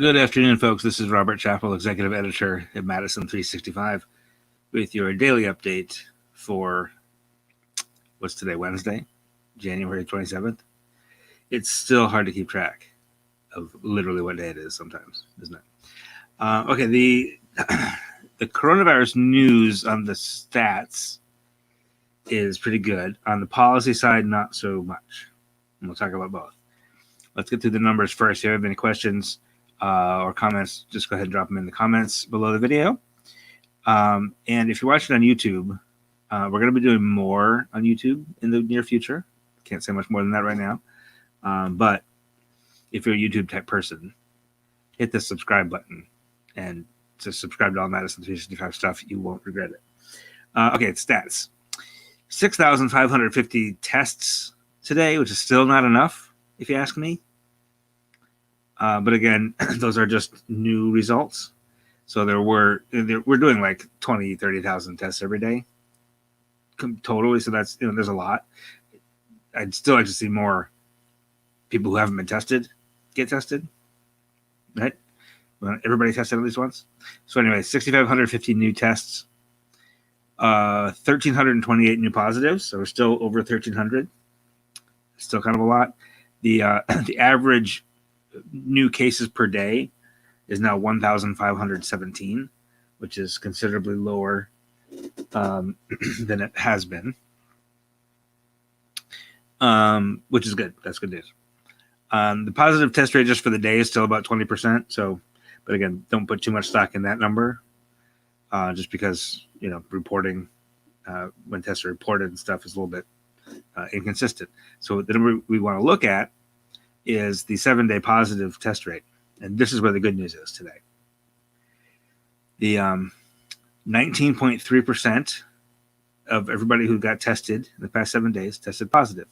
Good afternoon, folks. This is Robert Chappell, Executive Editor at Madison365, with your daily update for, what's today, Wednesday, January 27th. It's still hard to keep track of literally what day it is sometimes, isn't it? Okay, the coronavirus news on the stats is pretty good. On the policy side, not so much. And we'll talk about both. Let's get through the numbers first. If you have any questions or comments, just go ahead and drop them in the comments below the video. And if you're watching on YouTube, we're going to be doing more on YouTube in the near future. Can't say much more than that right now. But if you're a YouTube type person, hit the subscribe button and just subscribe to all Madison365 stuff. You won't regret it. Okay, it's stats. 6,550 tests today, which is still not enough, if you ask me. But again, those are just new results. So we're doing like 20, 30,000 tests every day. Totally. So that's, there's a lot. I'd still like to see more people who haven't been tested get tested. Right? Everybody tested at least once. So anyway, 6,550 new tests, 1,328 new positives. So we're still over 1,300. Still kind of a lot. The average new cases per day is now 1,517, which is considerably lower than it has been, which is good. That's good news. The positive test rate just for the day is still about 20%. So, but again, don't put too much stock in that number, just because reporting when tests are reported and stuff is a little bit inconsistent. So the number we want to look at is the 7-day positive test rate. And this is where the good news is today. The 19.3% of everybody who got tested in the past 7 days tested positive.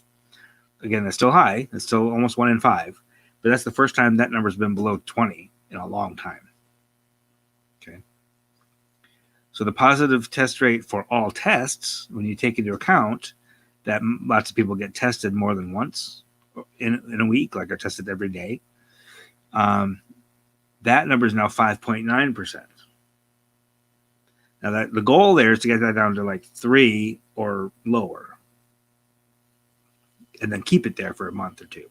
Again, that's still high. It's still almost 1 in 5. But that's the first time that number's been below 20 in a long time. Okay. So the positive test rate for all tests, when you take into account that lots of people get tested more than once in a week, like are tested every day, that number is now 5.9%. Now that the goal there is to get that down to like 3 or lower, and then keep it there for a month or two.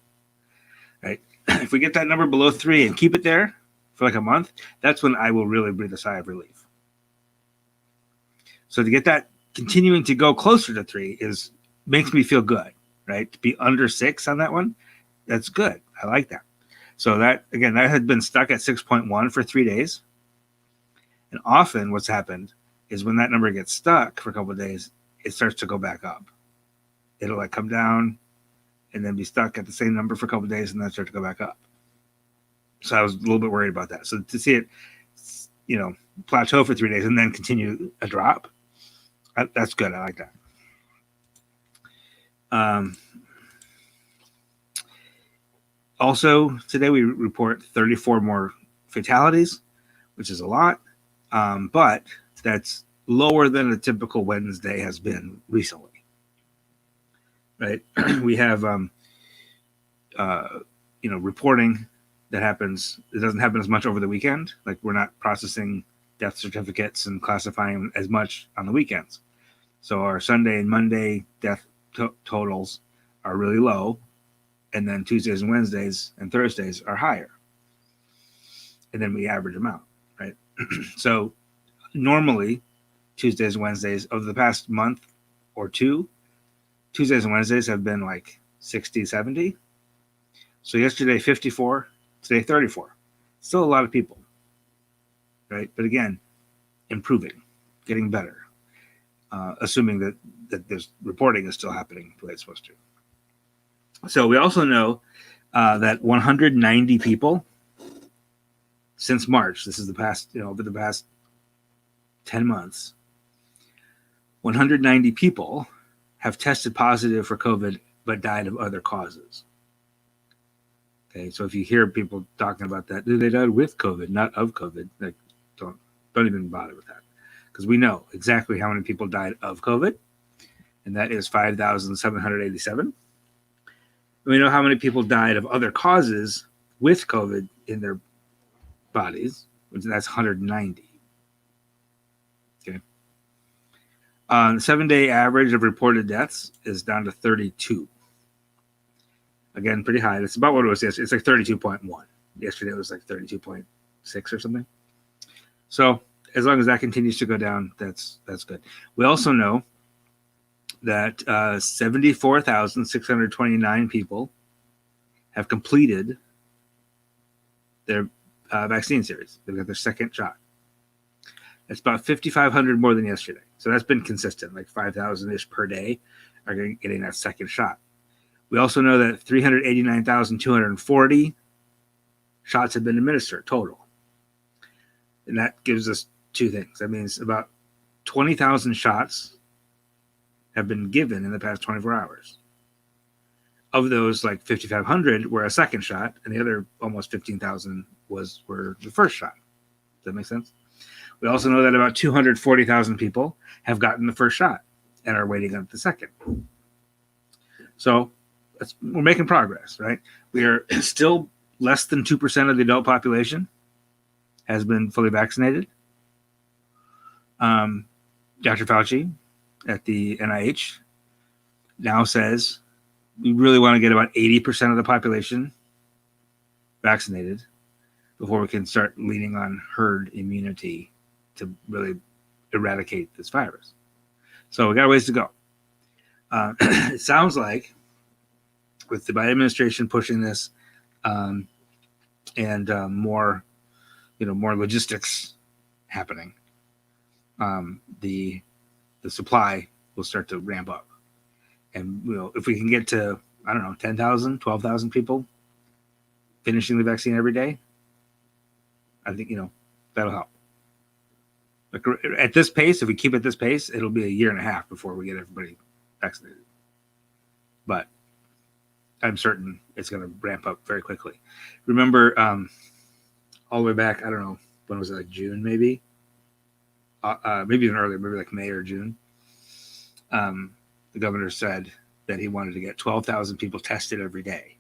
Right? If we get that number below 3 and keep it there for like a month, that's when I will really breathe a sigh of relief. So to get that continuing to go closer to 3 makes me feel good. Right? To be under 6 on that one, that's good. I like that. So that, again, that had been stuck at 6.1 for 3 days. And often what's happened is when that number gets stuck for a couple of days, it starts to go back up. It'll like come down and then be stuck at the same number for a couple of days and then start to go back up. So I was a little bit worried about that. So to see it, plateau for 3 days and then continue a drop, that's good. I like that. Also, today we report 34 more fatalities, which is a lot, but that's lower than a typical Wednesday has been recently. Right? We have, reporting that happens. It doesn't happen as much over the weekend. Like we're not processing death certificates and classifying as much on the weekends. So our Sunday and Monday death totals are really low, and then Tuesdays and Wednesdays and Thursdays are higher, and then we average them out, right? So normally Tuesdays and Wednesdays over the past month or two, Tuesdays and Wednesdays have been like 60, 70. So yesterday 54, today 34. Still a lot of people, right? But again, improving, getting better, assuming that this reporting is still happening the way it's supposed to. So we also know that 190 people since March, this is the past, over the past 10 months, 190 people have tested positive for COVID but died of other causes. Okay, so if you hear people talking about that, they died with COVID, not of COVID, like don't even bother with that. Because we know exactly how many people died of COVID, and that is 5,787. We know how many people died of other causes with COVID in their bodies, which that's 190. Okay. The 7-day average of reported deaths is down to 32. Again, pretty high. It's about what it was yesterday. It's like 32.1. Yesterday it was like 32.6 or something. So as long as that continues to go down, that's good. We also know that 74,629 people have completed their vaccine series. They've got their second shot. That's about 5,500 more than yesterday. So that's been consistent, like 5,000-ish per day are getting that second shot. We also know that 389,240 shots have been administered total. And that gives us two things. That means about 20,000 shots have been given in the past 24 hours. Of those, like 5,500 were a second shot, and the other almost 15,000 were the first shot. Does that make sense? We also know that about 240,000 people have gotten the first shot and are waiting on the second. So we're making progress, right? We are still less than 2% of the adult population has been fully vaccinated. Dr. Fauci at the NIH now says we really want to get about 80% of the population vaccinated before we can start leaning on herd immunity to really eradicate this virus. So we got a ways to go. It sounds like with the Biden administration pushing this and more logistics happening, the supply will start to ramp up. And if we can get to, 10,000, 12,000 people finishing the vaccine every day, I think, that'll help. Like at this pace, if we keep at this pace, it'll be a year and a half before we get everybody vaccinated. But I'm certain it's going to ramp up very quickly. Remember, all the way back, I don't know, when was it, like June maybe? Maybe even earlier, maybe like May or June. The governor said that he wanted to get 12,000 people tested every day.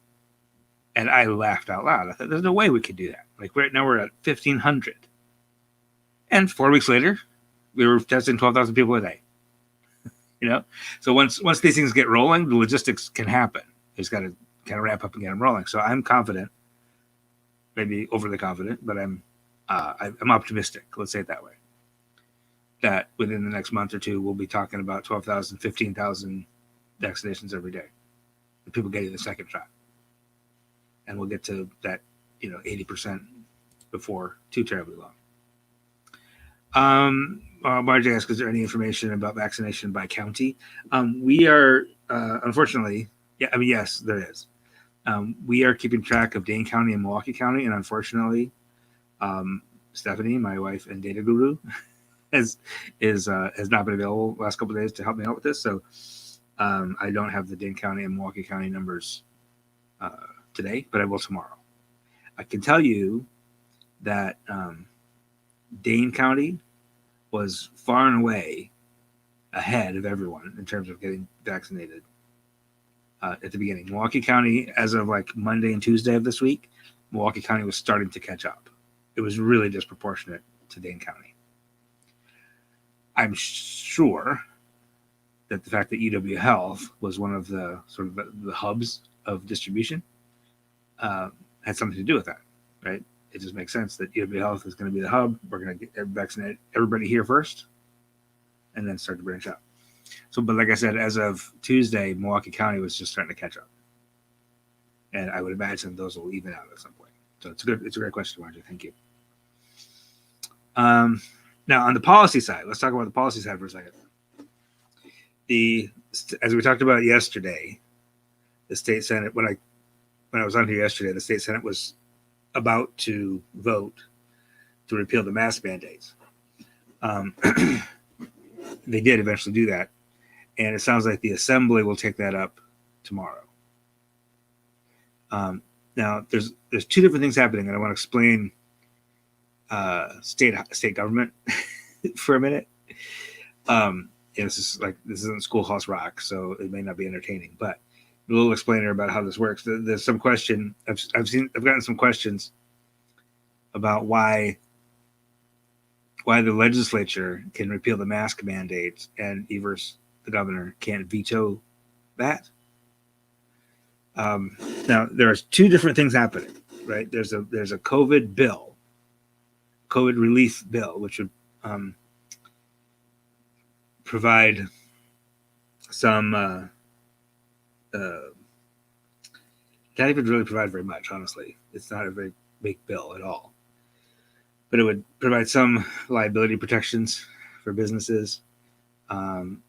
And I laughed out loud. I thought, there's no way we could do that. Like right now we're at 1,500. And 4 weeks later, we were testing 12,000 people a day. So once these things get rolling, the logistics can happen. You just got to kind of ramp up and get them rolling. So I'm confident, maybe overly confident, but I'm optimistic. Let's say it that way. That within the next month or two, we'll be talking about 12,000, 15,000 vaccinations every day. The people getting the second shot. And we'll get to that, 80% before too terribly long. Margie asked, is there any information about vaccination by county? We are, unfortunately, yes, there is. We are keeping track of Dane County and Milwaukee County, and unfortunately, Stephanie, my wife and data guru, has not been available the last couple of days to help me out with this. So I don't have the Dane County and Milwaukee County numbers today, but I will tomorrow. I can tell you that Dane County was far and away ahead of everyone in terms of getting vaccinated at the beginning. Milwaukee County, as of like Monday and Tuesday of this week, Milwaukee County was starting to catch up. It was really disproportionate to Dane County. I'm sure that the fact that UW Health was one of the sort of the hubs of distribution had something to do with that, right? It just makes sense that UW Health is going to be the hub. We're going to vaccinate everybody here first and then start to branch out. So, but like I said, as of Tuesday, Milwaukee County was just starting to catch up. And I would imagine those will even out at some point. So it's a great question, Margie. Thank you. Now, on the policy side, let's talk about the policy side for a second. As we talked about yesterday, the state Senate, when I was on here yesterday, the state Senate was about to vote to repeal the mask mandates. They did eventually do that, and it sounds like the Assembly will take that up tomorrow. Now, there's two different things happening, and I want to explain state government for a minute. This isn't Schoolhouse Rock, so it may not be entertaining, but a little explainer about how this works. There's some question. I've gotten some questions about why the legislature can repeal the mask mandate and Evers, the governor, can't veto that. Now, there's two different things happening, right? There's a COVID bill, COVID relief bill, which would provide some. Can't even really provide very much, honestly. It's not a very big bill at all. But it would provide some liability protections for businesses, and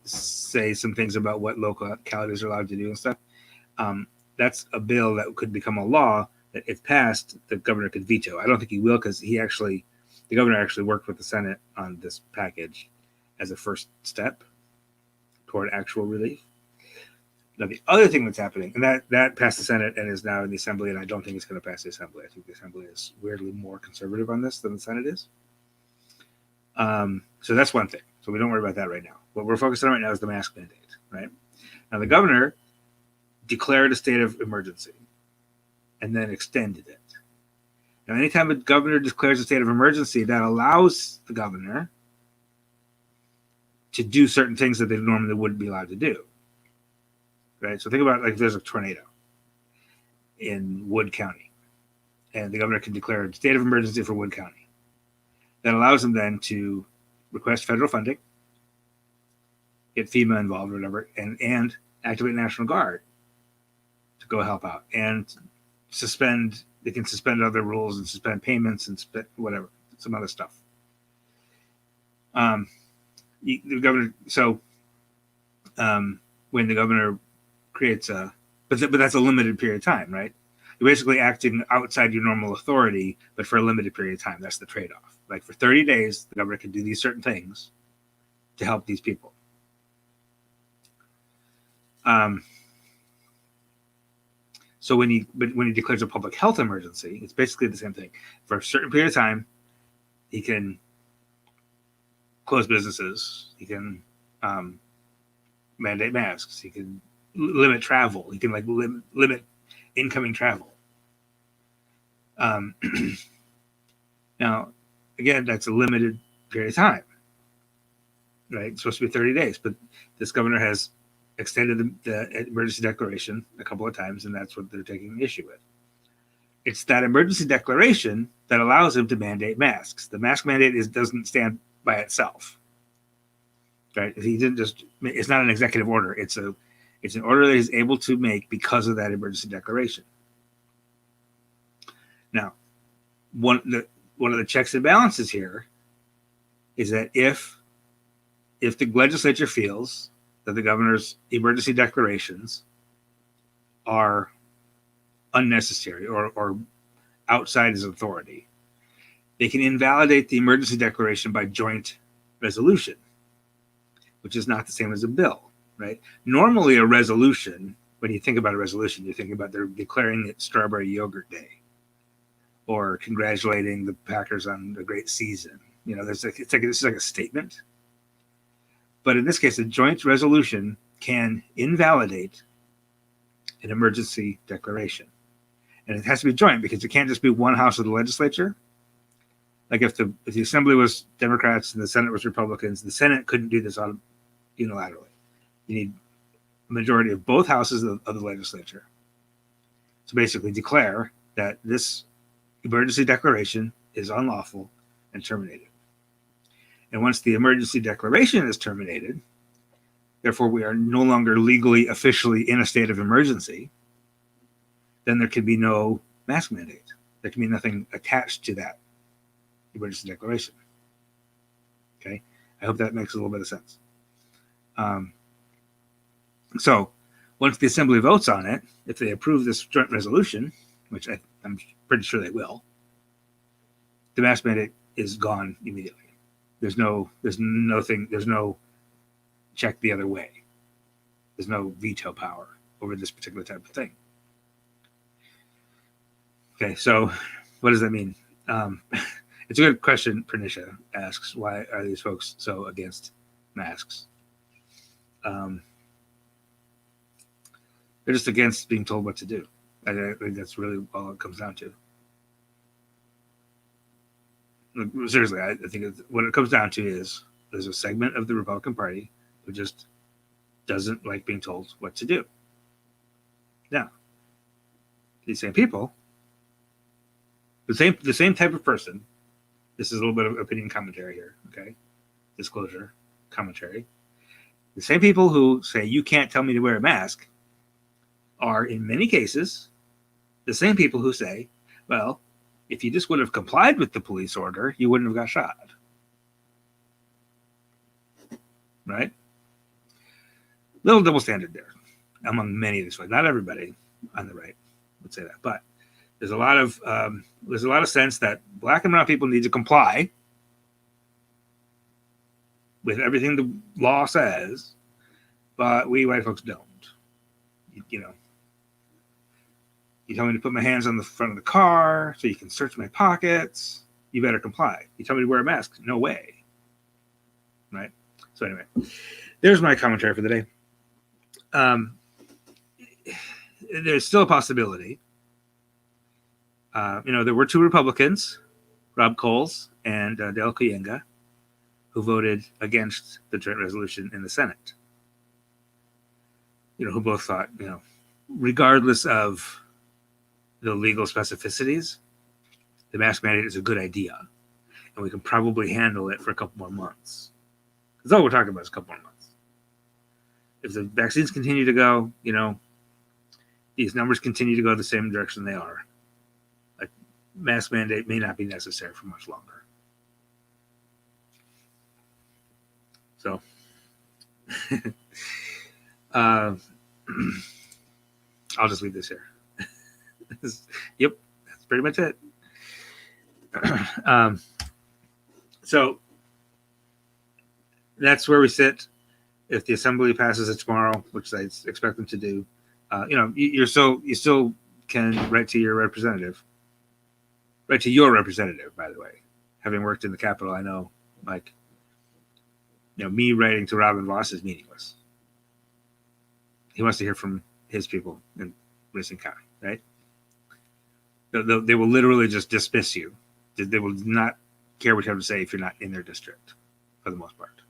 say some things about what localities are allowed to do and stuff. That's a bill that could become a law that, if passed, the governor could veto. I don't think he will, because the governor actually worked with the Senate on this package as a first step toward actual relief. Now, the other thing that's happening, and that passed the Senate and is now in the Assembly, and I don't think it's going to pass the Assembly. I think the Assembly is weirdly more conservative on this than the Senate is. So that's one thing. So we don't worry about that right now. What we're focused on right now is the mask mandate, right? Now, the governor declared a state of emergency and then extended it. Now, anytime a governor declares a state of emergency, that allows the governor to do certain things that they normally wouldn't be allowed to do. Right? So think about, like, there's a tornado in Wood County, and the governor can declare a state of emergency for Wood County. That allows him then to request federal funding, get FEMA involved or whatever, and activate National Guard to go help out, and they can suspend other rules and suspend payments and whatever, some other stuff. The governor, when the governor creates but that's a limited period of time, right? You're basically acting outside your normal authority, but for a limited period of time. That's the trade-off. Like, for 30 days, the governor can do these certain things to help these people. So when he declares a public health emergency, it's basically the same thing. For a certain period of time, he can close businesses. He can mandate masks. He can limit travel. He can limit incoming travel. Now, again, that's a limited period of time, right? It's supposed to be 30 days, but this governor has extended the emergency declaration a couple of times, and that's what they're taking issue with. It's that emergency declaration that allows him to mandate masks. The mask mandate doesn't stand by itself, right? It's not an executive order. It's an order that he's able to make because of that emergency declaration. Now, one of the checks and balances here is that if the legislature feels that the governor's emergency declarations are unnecessary or outside his authority, they can invalidate the emergency declaration by joint resolution, which is not the same as a bill, right? Normally, a resolution, when you think about a resolution, you think about they're declaring it Strawberry Yogurt Day, or congratulating the Packers on a great season. You know, this is like a statement. But in this case, a joint resolution can invalidate an emergency declaration. And it has to be joint, because it can't just be one house of the legislature. Like, if the Assembly was Democrats and the Senate was Republicans, the Senate couldn't do this unilaterally. You need a majority of both houses of the legislature to basically declare that this emergency declaration is unlawful and terminated. And once the emergency declaration is terminated, therefore we are no longer legally, officially in a state of emergency, then there can be no mask mandate. There can be nothing attached to that emergency declaration. Okay? I hope that makes a little bit of sense. So once the Assembly votes on it, if they approve this joint resolution, which I'm pretty sure they will, the mask mandate is gone immediately. There's no check the other way. There's no veto power over this particular type of thing. Okay, so what does that mean? It's a good question. Pernisha asks, why are these folks so against masks? They're just against being told what to do. I think that's really all it comes down to. Seriously, I think what it comes down to is there's a segment of the Republican Party who just doesn't like being told what to do. Now, these same people, the same type of person. This is a little bit of opinion commentary here, okay? Disclosure commentary. The same people who say you can't tell me to wear a mask are, in many cases, the same people who say, well, if you just would have complied with the police order, you wouldn't have got shot. Right? Little double standard there among many of these folks. Not everybody on the right would say that, but there's a lot of sense that black and brown people need to comply with everything the law says, but we white folks don't. You know, you tell me to put my hands on the front of the car so you can search my pockets. You better comply. You tell me to wear a mask. No way. Right? So anyway, there's my commentary for the day. There's still a possibility. There were two Republicans, Rob Coles and Dale Kuyenga, who voted against the joint resolution in the Senate. Who both thought, regardless of the legal specificities, the mask mandate is a good idea, and we can probably handle it for a couple more months. That's all we're talking about is a couple more months. If the vaccines continue to go, these numbers continue to go the same direction they are, a mask mandate may not be necessary for much longer. So, I'll just leave this here. Yep, that's pretty much it. So that's where we sit. If the assembly passes it tomorrow, which I expect them to do, you still can write to your representative. Write to your representative, by the way. Having worked in the Capitol, I know, me writing to Robin Voss is meaningless. He wants to hear from his people in Racine County, right? They will literally just dismiss you. They will not care what you have to say if you're not in their district, for the most part.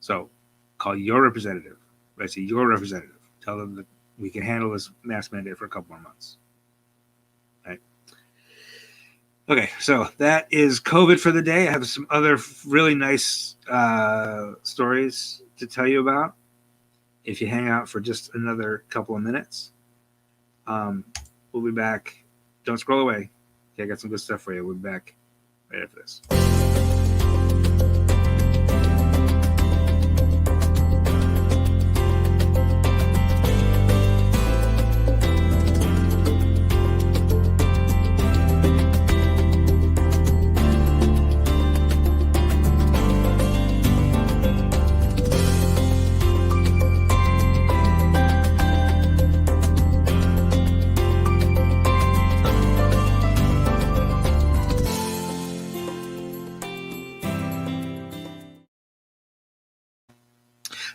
So call your representative, write to your representative. Tell them that we can handle this mask mandate for a couple more months. Right? Okay, so that is COVID for the day. I have some other really nice stories to tell you about if you hang out for just another couple of minutes. We'll be back. Don't scroll away. Okay, I got some good stuff for you. We'll be back right after this.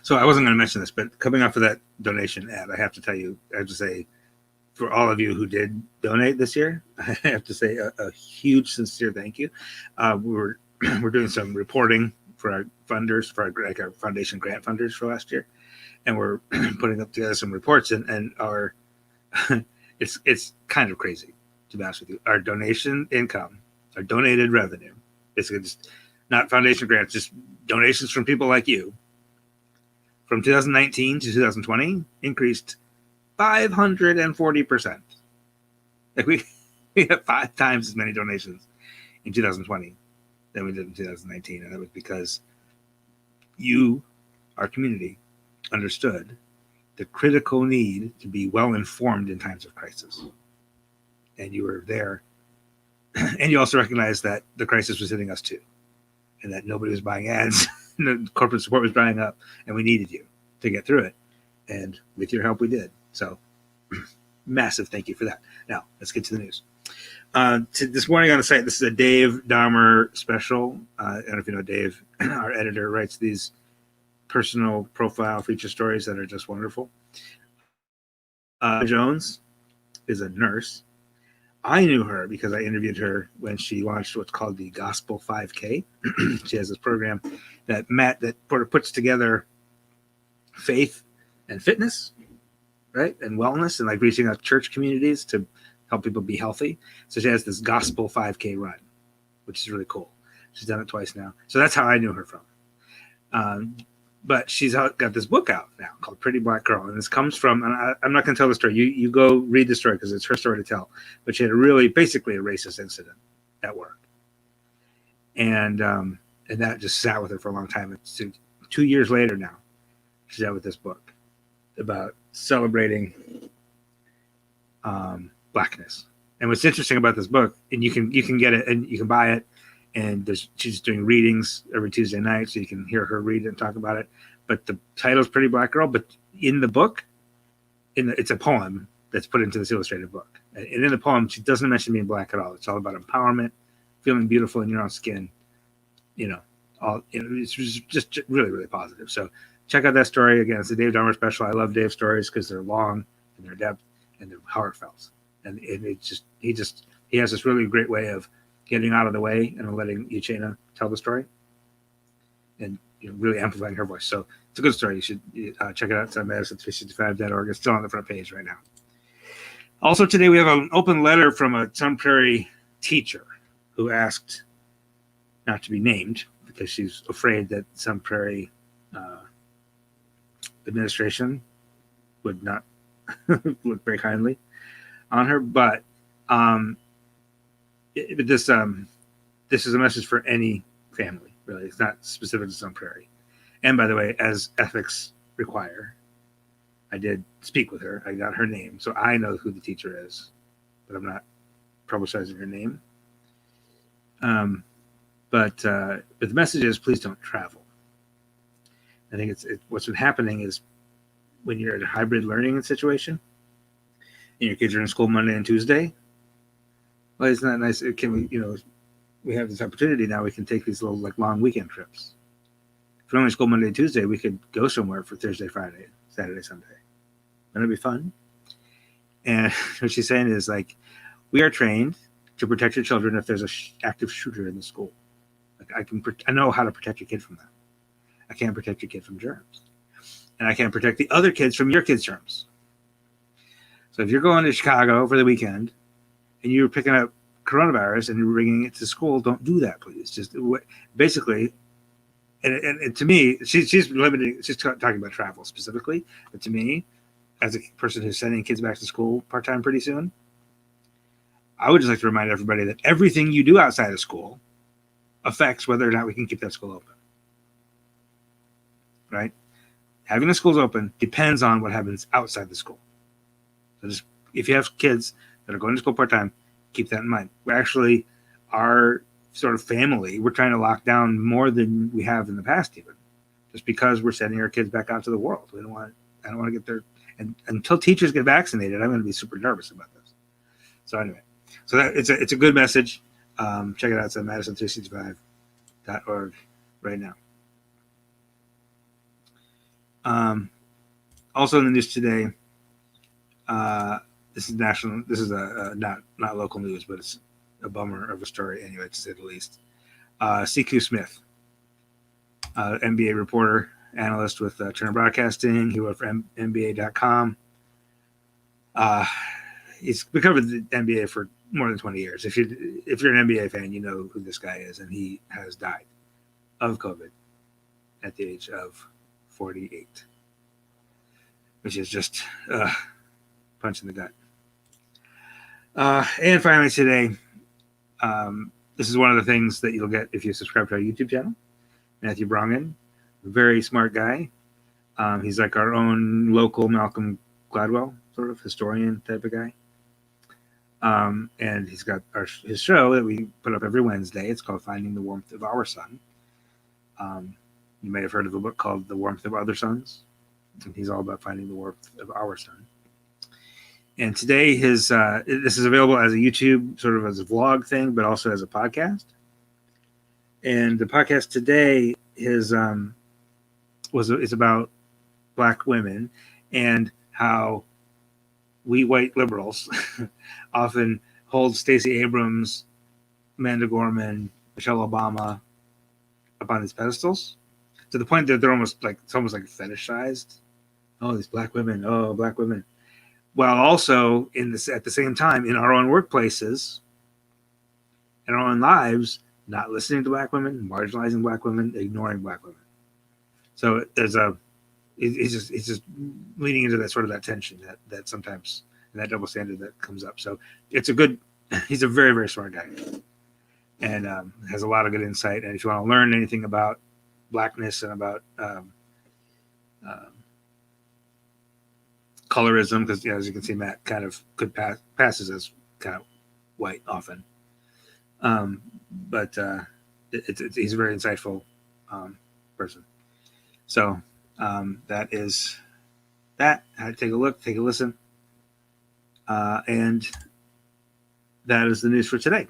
So I wasn't going to mention this, but coming off of that donation ad, I have to say, for all of you who did donate this year, I have to say a huge, sincere thank you. We're doing some reporting for our funders, for our foundation grant funders for last year, and we're putting up together some reports. And our it's kind of crazy, to be honest with you. Our donation income, our donated revenue, basically just not foundation grants, just donations from people like you, from 2019 to 2020 increased 540%. Like we had 5 times as many donations in 2020 than we did in 2019. And that was because you, our community, understood the critical need to be well informed in times of crisis. And you were there. And you also recognized that the crisis was hitting us too. And that nobody was buying ads. The corporate support was drying up, and we needed you to get through it. And with your help, we did. So massive thank you for that. Now, let's get to the news. This morning on the site, this is a Dave Dahmer special. I don't know if you know Dave, our editor, writes these personal profile feature stories that are just wonderful. Jones is a nurse. I knew her because I interviewed her when she launched what's called the Gospel 5K. She has this program that puts together faith and fitness, right, and wellness, and like reaching out church communities to help people be healthy. So she has this Gospel 5K run, which is really cool. She's done it twice now. So that's how I knew her from. But she's got this book out now called Pretty Black Girl. And this comes from, and I'm not going to tell the story. You go read the story because it's her story to tell. But she had basically a racist incident at work. And that just sat with her for a long time. It's 2 years later now, she's out with this book about celebrating blackness. And what's interesting about this book, and you can get it and you can buy it, and she's doing readings every Tuesday night, so you can hear her read and talk about it. But the title's Pretty Black Girl, but in the book, it's a poem that's put into this illustrated book. And in the poem, she doesn't mention being black at all. It's all about empowerment, feeling beautiful in your own skin. It's just really, really positive. So check out that story. Again, it's a Dave Dahmer special. I love Dave's stories because they're long and they're depth and they're heartfelt. And he has this really great way of getting out of the way and letting Uchenna tell the story and really amplifying her voice. So it's a good story. You should check it out. It's on Madison365.org. It's still on the front page right now. Also today we have an open letter from a Sun Prairie teacher who asked not to be named because she's afraid that Sun Prairie administration would not look very kindly on her. But this is a message for any family, really. It's not specific to Sun Prairie. And by the way, as ethics require, I did speak with her. I got her name, so I know who the teacher is, but I'm not publicizing her name. But the message is, please don't travel. I think what's been happening is when you're in a hybrid learning situation, and your kids are in school Monday and Tuesday. Well, it's not nice. We have this opportunity now. We can take these little long weekend trips. If we're only in school Monday and Tuesday, we could go somewhere for Thursday, Friday, Saturday, Sunday. Wouldn't it be fun? And what she's saying is we are trained to protect your children if there's an active shooter in the school. I know how to protect your kid from that. I can't protect your kid from germs, and I can't protect the other kids from your kids' germs. So if you're going to Chicago for the weekend and you're picking up coronavirus and you're bringing it to school, don't do that, please. Just basically, and to me, she's limiting. She's talking about travel specifically, but to me, as a person who's sending kids back to school part-time pretty soon, I would just like to remind everybody that everything you do outside of school affects whether or not we can keep that school open. Right? Having the schools open depends on what happens outside the school. So just, if you have kids that are going to school part-time, keep that in mind. We actually, our sort of family, we're trying to lock down more than we have in the past even, just because we're sending our kids back out to the world. I don't want to get there. And until teachers get vaccinated, I'm going to be super nervous about this. So anyway, it's a good message. Check it out. It's at Madison365.org right now. Also in the news today, this is national. This is not local news, but it's a bummer of a story anyway, to say the least. CQ Smith, NBA reporter, analyst with Turner Broadcasting. He wrote for NBA.com. He's covered the NBA for more than 20 years. If you're an NBA fan, you know who this guy is, and he has died of COVID at the age of 48, which is just punch in the gut. And finally today, this is one of the things that you'll get if you subscribe to our YouTube channel. Matthew Brongen, very smart guy. He's like our own local Malcolm Gladwell, sort of historian type of guy. And he's got his show that we put up every Wednesday. It's called Finding the Warmth of Our Sun. You may have heard of a book called The Warmth of Other Suns. And he's all about finding the warmth of our sun. And today this is available as a YouTube, sort of as a vlog thing, but also as a podcast. And the podcast today is about Black women and how we white liberals often hold Stacey Abrams, Amanda Gorman, Michelle Obama up on these pedestals to the point that they're almost like, it's almost like fetishized. Oh, these black women. Oh, black women. While also at the same time in our own workplaces, in our own lives, not listening to black women, marginalizing black women, ignoring black women. So there's it's just leading into that sort of that tension that sometimes, and that double standard that comes up. So he's a very, very smart guy, and has a lot of good insight. And if you want to learn anything about blackness and about colorism, because as you can see, Matt kind of passes as kind of white often, but he's a very insightful person. So that is that. Take a look, take a listen, and that is the news for today.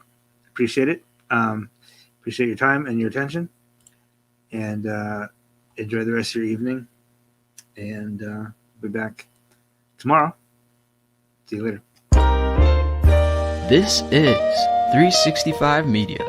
Appreciate it. Appreciate your time and your attention, and enjoy the rest of your evening. And we'll be back tomorrow. See you later. This is 365 Media.